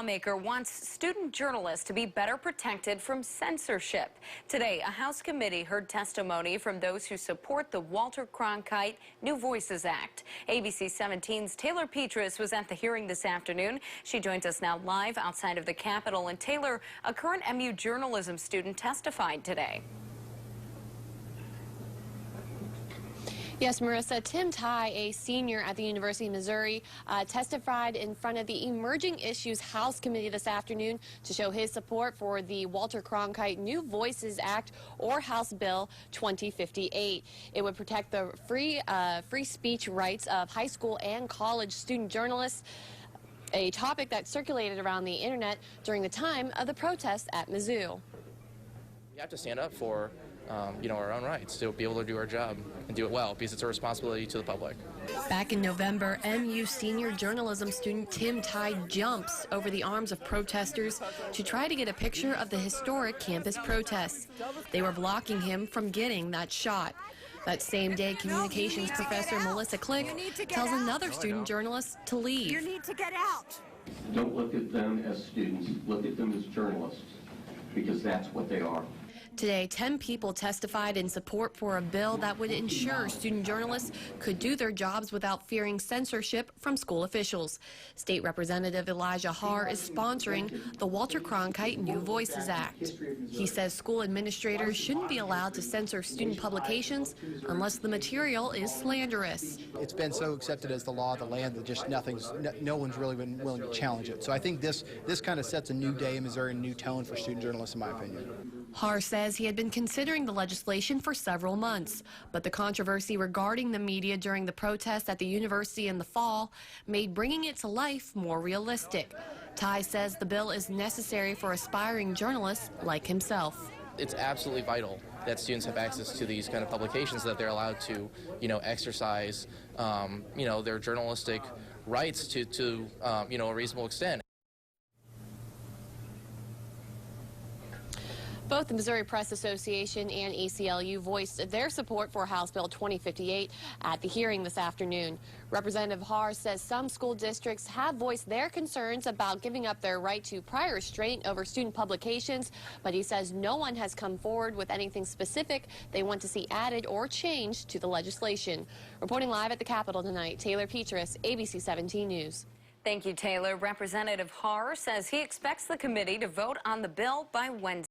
lawmaker wants student journalists to be better protected from censorship. Today, a House committee heard testimony from those who support the Walter Cronkite New Voices Act. ABC 17's Taylor Petrus was at the hearing this afternoon. She joins us now live outside of the Capitol. And Taylor, a current MU journalism student, testified today. Yes, Marissa, Tim Tye, a senior at the University of Missouri, testified in front of the Emerging Issues House Committee this afternoon to show his support for the Walter Cronkite New Voices Act, or House Bill 2058. It would protect the free speech rights of high school and college student journalists, a topic that circulated around the internet during the time of the protests at Mizzou. We have to stand up for our own rights to be able to do our job and do it well, because it's a responsibility to the public. Back in November, MU senior journalism student Tim Tye jumps over the arms of protesters to try to get a picture of the historic campus protests. They were blocking him from getting that shot. That same day, communications professor Melissa Click tells another student journalist to leave. You need to get out. Don't look at them as students, look at them as journalists, because that's what they are. Today, 10 people testified in support for a bill that would ensure student journalists could do their jobs without fearing censorship from school officials. State Representative Elijah Harr is sponsoring the Walter Cronkite New Voices Act. He says school administrators shouldn't be allowed to censor student publications unless the material is slanderous. It's been so accepted as the law of the land that just no one's really been willing to challenge it. So I think this kind of sets a new day in Missouri, a new tone for student journalists, in my opinion. Harr says he had been considering the legislation for several months, but the controversy regarding the media during the protests at the university in the fall made bringing it to life more realistic. Tye says the bill is necessary for aspiring journalists like himself. It's absolutely vital that students have access to these kind of publications, that they're allowed to, exercise, their journalistic rights to a reasonable extent. Both the Missouri Press Association and ACLU voiced their support for House Bill 2058 at the hearing this afternoon. Representative Harr says some school districts have voiced their concerns about giving up their right to prior restraint over student publications, but he says no one has come forward with anything specific they want to see added or changed to the legislation. Reporting live at the Capitol tonight, Taylor Petrus, ABC 17 News. Thank you, Taylor. Representative Harr says he expects the committee to vote on the bill by Wednesday.